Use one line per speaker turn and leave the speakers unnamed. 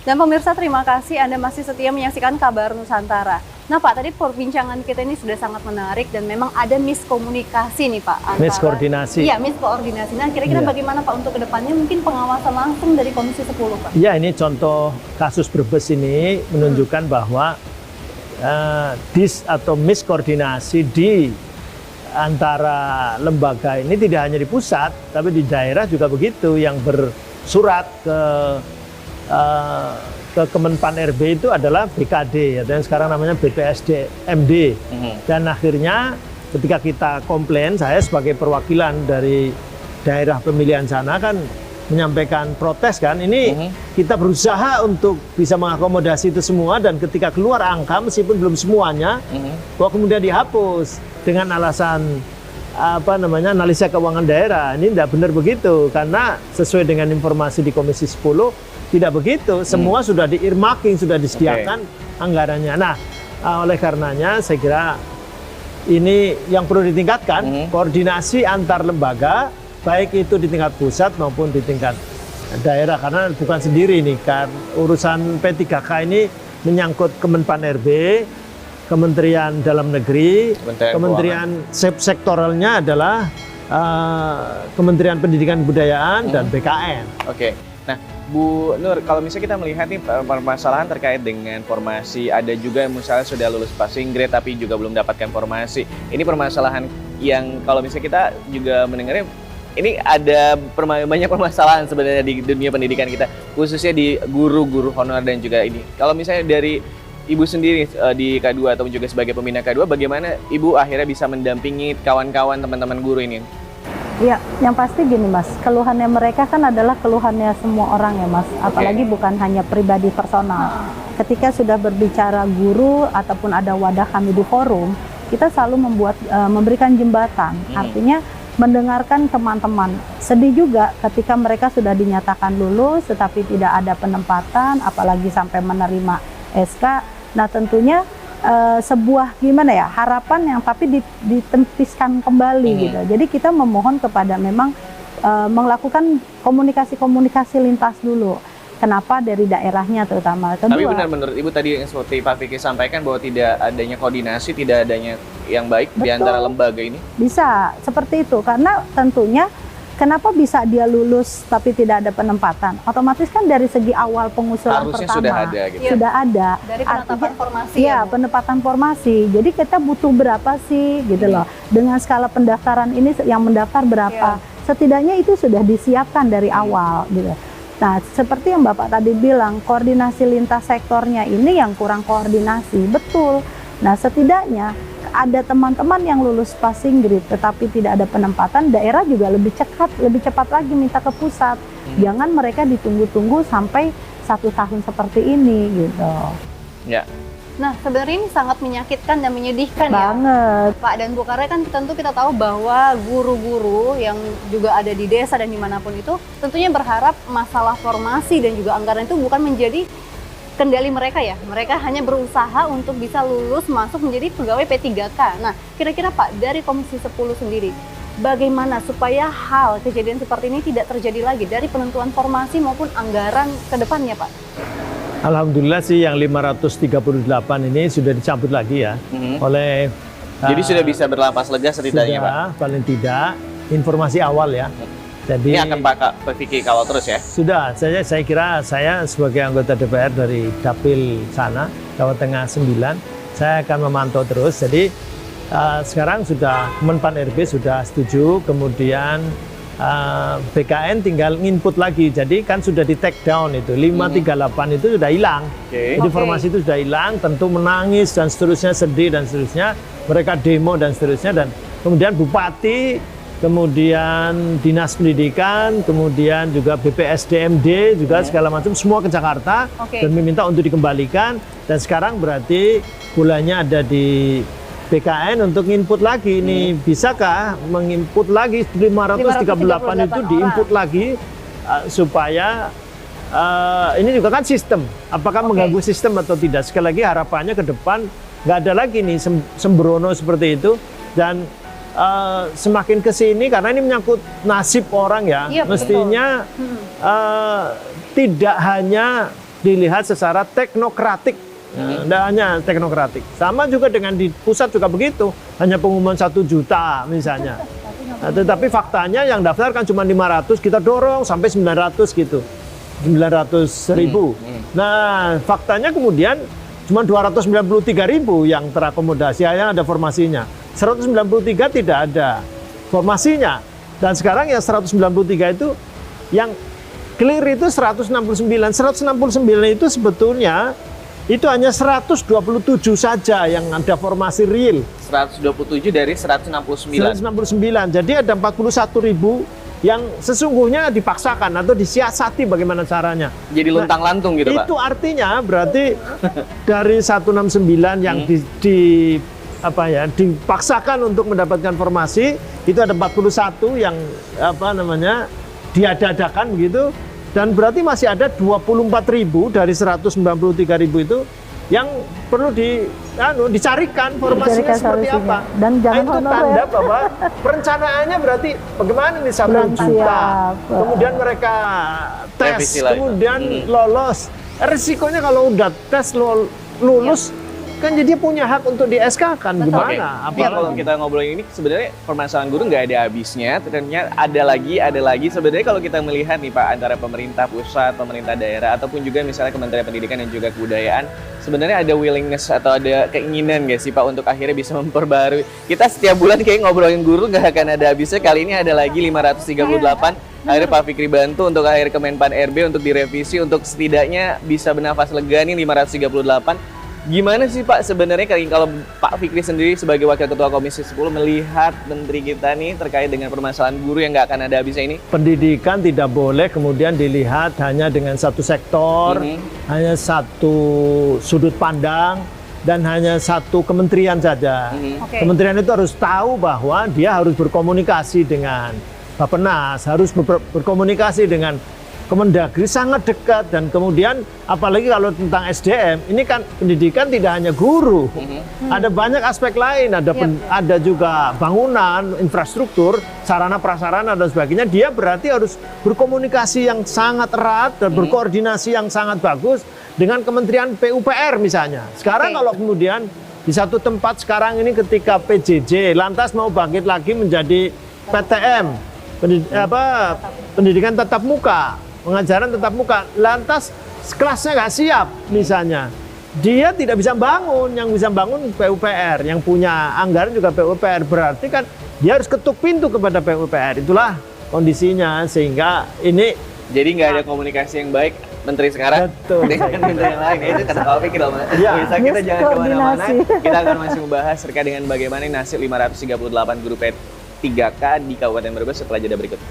Dan pemirsa, terima kasih Anda masih setia menyaksikan Kabar Nusantara. Nah Pak, tadi perbincangan kita ini sudah sangat menarik dan memang ada miskomunikasi nih Pak.
Miskoordinasi.
Iya, miskoordinasi. Nah kira-kira bagaimana Pak untuk kedepannya mungkin pengawasan langsung dari Komisi 10 Pak?
Ya, ini contoh kasus Brebes ini menunjukkan bahwa atau miskoordinasi di antara lembaga ini tidak hanya di pusat, tapi di daerah juga begitu, yang bersurat ke Kemenpan RB itu adalah BKD, atau yang sekarang namanya BPSDMD. Dan akhirnya ketika kita komplain, saya sebagai perwakilan dari daerah pemilihan sana kan menyampaikan protes kan, ini kita berusaha untuk bisa mengakomodasi itu semua, dan ketika keluar angka meskipun belum semuanya, kok kemudian dihapus dengan alasan analisa keuangan daerah. Ini tidak benar begitu, karena sesuai dengan informasi di Komisi 10 tidak begitu, semua sudah di-earmarking, sudah disediakan anggarannya. Nah, oleh karenanya saya kira ini yang perlu ditingkatkan, koordinasi antar lembaga, baik itu di tingkat pusat maupun di tingkat daerah, karena bukan sendiri ini kan, urusan P3K ini menyangkut Kemenpan RB, Kementerian Dalam Negeri, Kementerian sektoralnya adalah Kementerian Pendidikan dan Kebudayaan dan BKN.
Nah, Bu Nur, kalau misalnya kita melihat nih permasalahan terkait dengan formasi, ada juga yang misalnya sudah lulus passing grade tapi juga belum mendapatkan formasi. Ini permasalahan yang kalau misalnya kita juga mendengarnya, ini ada banyak permasalahan sebenarnya di dunia pendidikan kita, khususnya di guru-guru honorer dan juga ini. Kalau misalnya dari Ibu sendiri di K2 atau juga sebagai pembina K2, bagaimana Ibu akhirnya bisa mendampingi kawan-kawan teman-teman guru ini?
Ya, yang pasti gini Mas, keluhannya mereka kan adalah keluhannya semua orang ya Mas, apalagi bukan hanya pribadi personal. Ketika sudah berbicara guru ataupun ada wadah kami di forum, kita selalu memberikan jembatan, artinya mendengarkan teman-teman. Sedih juga ketika mereka sudah dinyatakan lulus tetapi tidak ada penempatan, apalagi sampai menerima SK. Nah tentunya sebuah harapan yang tapi ditempiskan kembali gitu. Jadi kita memohon kepada memang melakukan komunikasi lintas dulu. Kenapa dari daerahnya terutama. Kedua,
tapi benar menurut Ibu tadi yang seperti Pak Fikri sampaikan bahwa tidak adanya koordinasi, tidak adanya yang baik di antara lembaga ini? Bisa
seperti itu, karena tentunya kenapa bisa dia lulus tapi tidak ada penempatan? Otomatis kan dari segi awal pengusulan
harusnya
pertama
sudah ada gitu.
Sudah ada.
Dari penetapan formasi.
Iya, penempatan formasi. Jadi kita butuh berapa sih gitu loh. Dengan skala pendaftaran ini yang mendaftar berapa? Setidaknya itu sudah disiapkan dari awal gitu. Nah, seperti yang Bapak tadi bilang, koordinasi lintas sektornya ini yang kurang koordinasi, betul. Nah, setidaknya ada teman-teman yang lulus passing grade tetapi tidak ada penempatan, daerah juga lebih cepat lagi minta ke pusat. Jangan mereka ditunggu-tunggu sampai 1 tahun seperti ini gitu.
Ya.
Nah, sebenarnya ini sangat menyakitkan dan menyedihkan
banget,
ya Pak dan Bu, karena kan tentu kita tahu bahwa guru-guru yang juga ada di desa dan dimanapun itu tentunya berharap masalah formasi dan juga anggaran itu bukan menjadi kendali mereka ya. Mereka hanya berusaha untuk bisa lulus masuk menjadi pegawai P3K. Nah, kira-kira Pak, dari Komisi 10 sendiri, bagaimana supaya hal kejadian seperti ini tidak terjadi lagi dari penentuan formasi maupun anggaran ke depannya Pak?
Alhamdulillah sih yang 538 ini sudah dicabut lagi ya oleh.
Jadi sudah bisa berlapas lega setidaknya Pak?
Paling tidak informasi awal ya. Jadi
ini akan Pak Fikri kawal terus ya?
Sudah, saya kira saya sebagai anggota DPR dari Dapil sana, Jawa Tengah 9, saya akan memantau terus. Jadi sekarang sudah Kemenpan RB sudah setuju, kemudian BKN tinggal nginput lagi, jadi kan sudah di take down itu 538 itu sudah hilang. Jadi formasi itu sudah hilang, tentu menangis dan seterusnya, sedih dan seterusnya, mereka demo dan seterusnya, dan kemudian bupati, kemudian dinas pendidikan, kemudian juga BPSDMD juga segala macam semua ke Jakarta dan meminta untuk dikembalikan, dan sekarang berarti bolanya ada di BKN untuk nginput lagi. Ini bisakah menginput lagi 538 itu diinput lagi supaya ini juga kan sistem, apakah mengganggu sistem atau tidak. Sekali lagi harapannya ke depan nggak ada lagi nih sembrono seperti itu, dan semakin ke sini karena ini menyangkut nasib orang ya, mestinya tidak hanya dilihat secara teknokratik. Tidak hanya teknokratik. Sama juga dengan di pusat juga begitu. Hanya pengumuman 1 juta misalnya. Nah, tetapi faktanya yang daftar kan cuma 500, kita dorong sampai 900 gitu. 900.000. Nah, faktanya kemudian cuma 293.000 yang terakomodasi, yang ada formasinya. 193 tidak ada formasinya. Dan sekarang yang 193 itu yang clear itu 169. 169 itu sebetulnya itu hanya 127 saja yang ada formasi real.
127 dari 169.
169. Jadi ada 41.000 yang sesungguhnya dipaksakan atau disiasati bagaimana caranya.
Jadi luntang-lantung gitu, Pak.
Itu artinya berarti dari 169 yang dipaksakan untuk mendapatkan formasi, itu ada 41 yang diada-adakan begitu. Dan berarti masih ada 24.000 dari 193.000 itu yang perlu dicarikan formasinya seperti apa.
Dan jangan
itu tanda bahwa perencanaannya berarti bagaimana ini 1
Belum
juta.
siap.
Kemudian mereka tes,
Revisi lagi.
kemudian lolos. Risikonya kalau udah tes lulus, kan jadi dia punya hak untuk di SK kan
Oke.
gimana?
Ya, kalau kita ngobrolin ini sebenarnya permasalahan guru nggak ada habisnya. Ternyata ada lagi. Sebenarnya kalau kita melihat nih Pak, antara pemerintah pusat, pemerintah daerah, ataupun juga misalnya Kementerian Pendidikan dan juga Kebudayaan, sebenarnya ada willingness atau ada keinginan nggak sih Pak untuk akhirnya bisa memperbarui. Kita setiap bulan kayak ngobrolin guru nggak akan ada habisnya. Kali ini ada lagi 538. Akhirnya Pak Fikri bantu untuk akhir Kemenpan RB untuk direvisi, untuk setidaknya bisa bernafas lega nih 538. Gimana sih Pak sebenarnya kalau Pak Fikri sendiri sebagai Wakil Ketua Komisi 10 melihat Menteri kita nih terkait dengan permasalahan guru yang nggak akan ada habisnya ini?
Pendidikan tidak boleh kemudian dilihat hanya dengan satu sektor, hanya satu sudut pandang, dan hanya satu kementerian saja.
Oke.
Kementerian itu harus tahu bahwa dia harus berkomunikasi dengan Bappenas, harus berkomunikasi dengan Kemendagri, sangat dekat. Dan kemudian apalagi kalau tentang SDM, ini kan pendidikan tidak hanya guru, ada banyak aspek lain, ada juga bangunan, infrastruktur, sarana prasarana dan sebagainya. Dia berarti harus berkomunikasi yang sangat erat dan berkoordinasi yang sangat bagus dengan Kementerian PUPR misalnya. Sekarang kalau kemudian di satu tempat sekarang ini ketika PJJ lantas mau bangkit lagi menjadi PTM, pendidikan tatap muka, pengajaran tatap muka, lantas kelasnya nggak siap misalnya, dia tidak bisa bangun. Yang bisa bangun PUPR, yang punya anggaran juga PUPR, berarti kan dia harus ketuk pintu kepada PUPR. Itulah kondisinya, sehingga ini
jadi nggak ada komunikasi yang baik Menteri sekarang dengan menteri yang lain. Itu kata Pak Fikri loh, Mas. Bisa kita jangan kemana-mana, kita akan masih membahas terkait dengan bagaimana nasib 538 guru P3K di Kabupaten Brebes setelah jeda berikut.